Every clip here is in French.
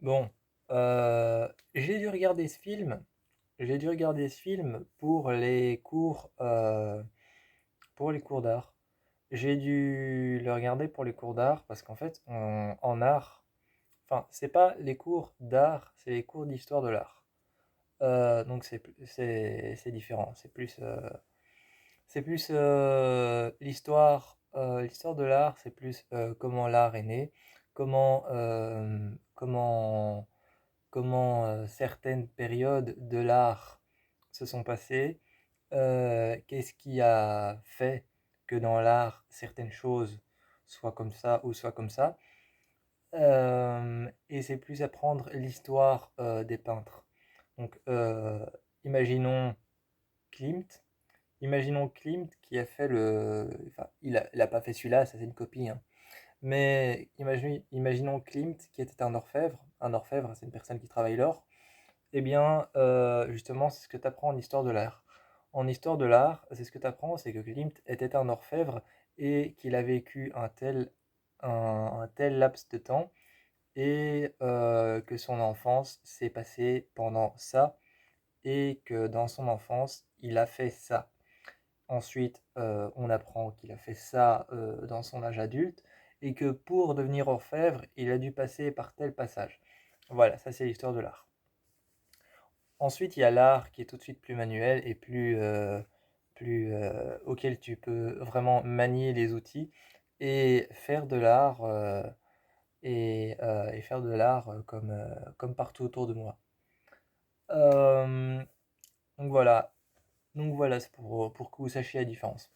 Bon, j'ai dû regarder ce film. J'ai dû regarder ce film pour les cours d'art. J'ai dû le regarder pour les cours d'art parce qu'en fait, en art, enfin, c'est pas les cours d'art, c'est les cours d'histoire de l'art. Donc c'est différent. C'est plus l'histoire de l'art, c'est plus comment l'art est né, comment, certaines périodes de l'art se sont passées, qu'est-ce qui a fait que dans l'art, certaines choses soient comme ça ou soient comme ça. Et c'est plus apprendre l'histoire des peintres. Donc, imaginons Klimt. Imaginons Klimt qui a fait Enfin, il a pas fait celui-là, ça c'est une copie, hein. Mais imaginons Klimt qui était un orfèvre. Un orfèvre, c'est une personne qui travaille l'or. Eh bien, justement, c'est ce que tu apprends en histoire de l'art. En histoire de l'art, c'est ce que tu apprends, c'est que Klimt était un orfèvre et qu'il a vécu un tel laps de temps et que son enfance s'est passée pendant ça et que dans son enfance, il a fait ça. Ensuite, on apprend qu'il a fait ça dans son âge adulte et que pour devenir orfèvre, il a dû passer par tel passage. Voilà, ça c'est l'histoire de l'art. Ensuite, il y a l'art qui est tout de suite plus manuel et auquel tu peux vraiment manier les outils et faire de l'art et faire de l'art comme partout autour de moi. Euh, donc voilà, c'est pour que vous sachiez la différence.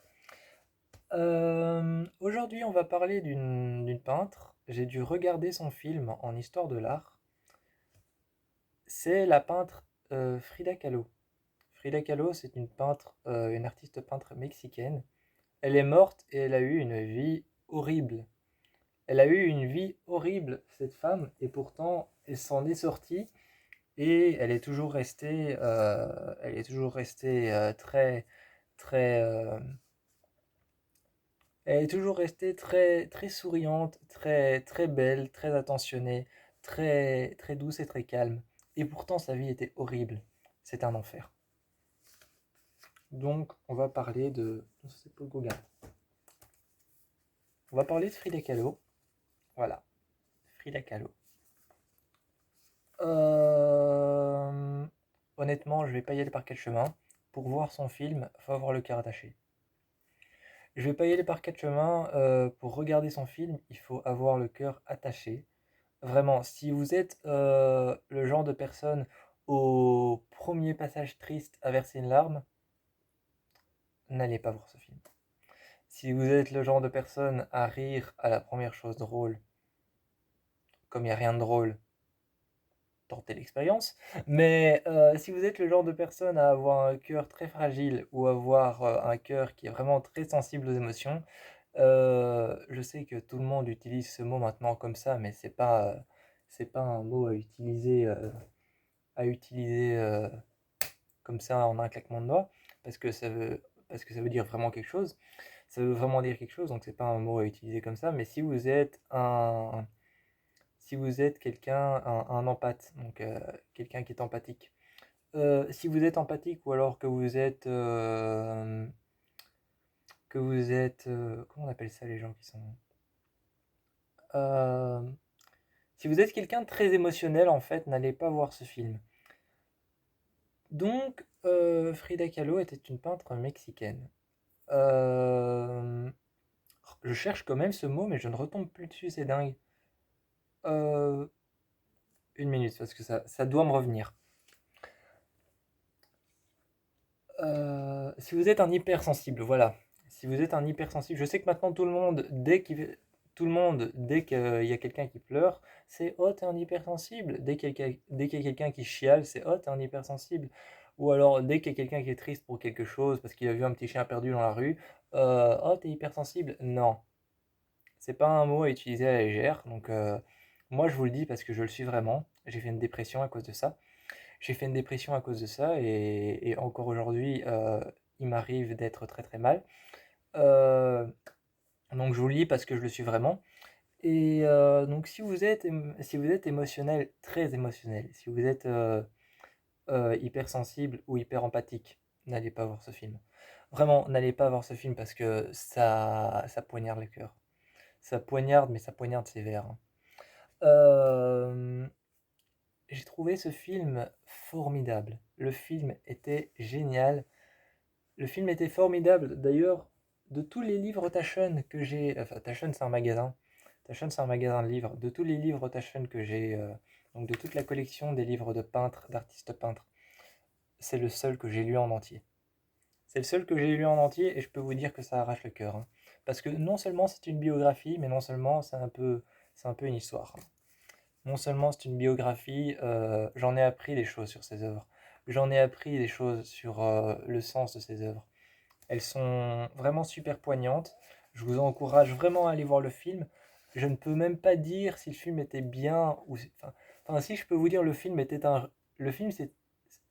Aujourd'hui, on va parler d'une peintre. J'ai dû regarder son film en histoire de l'art. C'est la peintre Frida Kahlo. Frida Kahlo, c'est une peintre, une artiste peintre mexicaine. Elle est morte et elle a eu une vie horrible. Elle a eu une vie horrible, cette femme, et pourtant, elle s'en est sortie et elle est toujours restée très, elle est toujours restée très, très souriante, très, très belle, très attentionnée, très, très douce et très calme. Et pourtant, sa vie était horrible. C'est un enfer. Donc, on va parler de. Non, ça, c'est pas Gauguin. On va parler de Frida Kahlo. Voilà, Frida Kahlo. Euh, Honnêtement, je vais pas y aller par quel chemin. Pour voir son film, faut avoir le cœur attaché. Je vais pas y aller par quatre chemins. Pour regarder son film, il faut avoir le cœur attaché. Vraiment, si vous êtes le genre de personne au premier passage triste à verser une larme, n'allez pas voir ce film. Si vous êtes le genre de personne à rire à la première chose drôle, comme il n'y a rien de drôle, tenter l'expérience. Mais si vous êtes le genre de personne à avoir un cœur très fragile ou avoir un cœur qui est vraiment très sensible aux émotions, je sais que tout le monde utilise ce mot maintenant comme ça, mais c'est pas un mot à utiliser comme ça en un claquement de doigts, parce que ça veut dire vraiment quelque chose. Ça veut vraiment dire quelque chose, donc c'est pas un mot à utiliser comme ça. Mais si vous êtes quelqu'un, un empathe, donc quelqu'un qui est empathique. Si vous êtes empathique ou alors comment on appelle ça les gens qui sont, euh, si vous êtes quelqu'un de très émotionnel en fait, n'allez pas voir ce film. Donc Frida Kahlo était une peintre mexicaine. Euh, je cherche quand même ce mot, mais je ne retombe plus dessus, c'est dingue. Euh, une minute, parce que ça doit me revenir. Si vous êtes un hypersensible, voilà. Si vous êtes un hypersensible, je sais que maintenant dès qu'il y a quelqu'un qui pleure, c'est oh t'es un hypersensible. Dès qu'il y a quelqu'un qui chiale, c'est oh t'es un hypersensible. Ou alors dès qu'il y a quelqu'un qui est triste pour quelque chose parce qu'il a vu un petit chien perdu dans la rue, oh t'es hypersensible. Non, c'est pas un mot à utiliser à la légère. Donc moi je vous le dis parce que je le suis vraiment. J'ai fait une dépression à cause de ça. J'ai fait une dépression à cause de ça et encore aujourd'hui, il m'arrive d'être très très mal. Euh, donc je vous le dis parce que je le suis vraiment. Et donc si vous êtes émotionnel, très émotionnel, si vous êtes hypersensible ou hyper empathique, n'allez pas voir ce film. Vraiment, n'allez pas voir ce film parce que ça poignarde le cœur. Ça poignarde, mais ça poignarde sévère, hein. J'ai trouvé ce film formidable. Le film était génial. Le film était formidable. D'ailleurs, de tous les livres Taschen que j'ai, enfin Taschen c'est un magasin. Taschen c'est un magasin de livres. De tous les livres Taschen que j'ai, donc de toute la collection des livres de peintres, d'artistes peintres, c'est le seul que j'ai lu en entier. C'est le seul que j'ai lu en entier et je peux vous dire que ça arrache le cœur, hein. Parce que non seulement c'est une biographie, mais non seulement c'est un peu une histoire, hein. Non seulement c'est une biographie, j'en ai appris des choses sur ses œuvres. J'en ai appris des choses sur le sens de ses œuvres. Elles sont vraiment super poignantes. Je vous encourage vraiment à aller voir le film. Je ne peux même pas dire si le film était bien ou enfin, si je peux vous dire le film c'est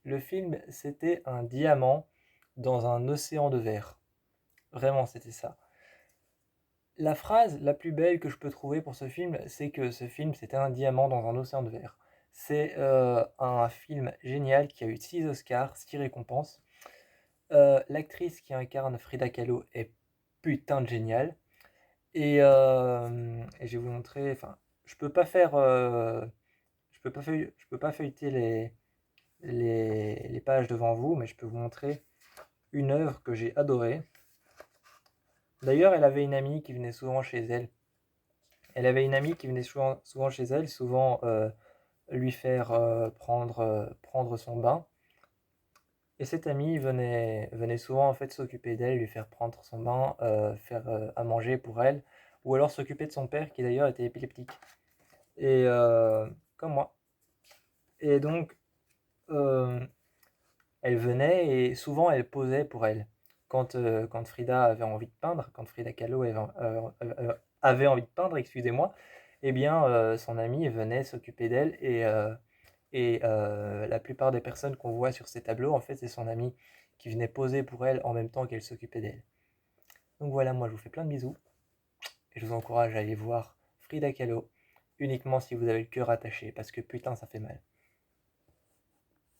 le film c'était un diamant dans un océan de verre. Vraiment, c'était ça. La phrase la plus belle que je peux trouver pour ce film, c'est que ce film, c'était un diamant dans un océan de verre. C'est un film génial qui a eu 6 Oscars, 6 récompenses. L'actrice qui incarne Frida Kahlo est putain de géniale. Et je vais vous montrer, enfin, je peux pas faire, je peux pas feuilleter les pages devant vous, mais je peux vous montrer une œuvre que j'ai adorée. D'ailleurs, elle avait une amie qui venait souvent chez elle. Elle avait une amie qui venait souvent chez elle, souvent lui faire prendre son bain. Et cette amie venait souvent en fait s'occuper d'elle, lui faire prendre son bain, faire à manger pour elle, ou alors s'occuper de son père qui d'ailleurs était épileptique. Et comme moi. Et donc, euh, elle venait et souvent elle posait pour elle. Quand Frida avait envie de peindre, quand Frida Kahlo avait envie de peindre, excusez-moi, eh bien son amie venait s'occuper d'elle et la plupart des personnes qu'on voit sur ces tableaux, en fait, c'est son amie qui venait poser pour elle en même temps qu'elle s'occupait d'elle. Donc voilà, moi je vous fais plein de bisous et je vous encourage à aller voir Frida Kahlo uniquement si vous avez le cœur attaché parce que putain ça fait mal.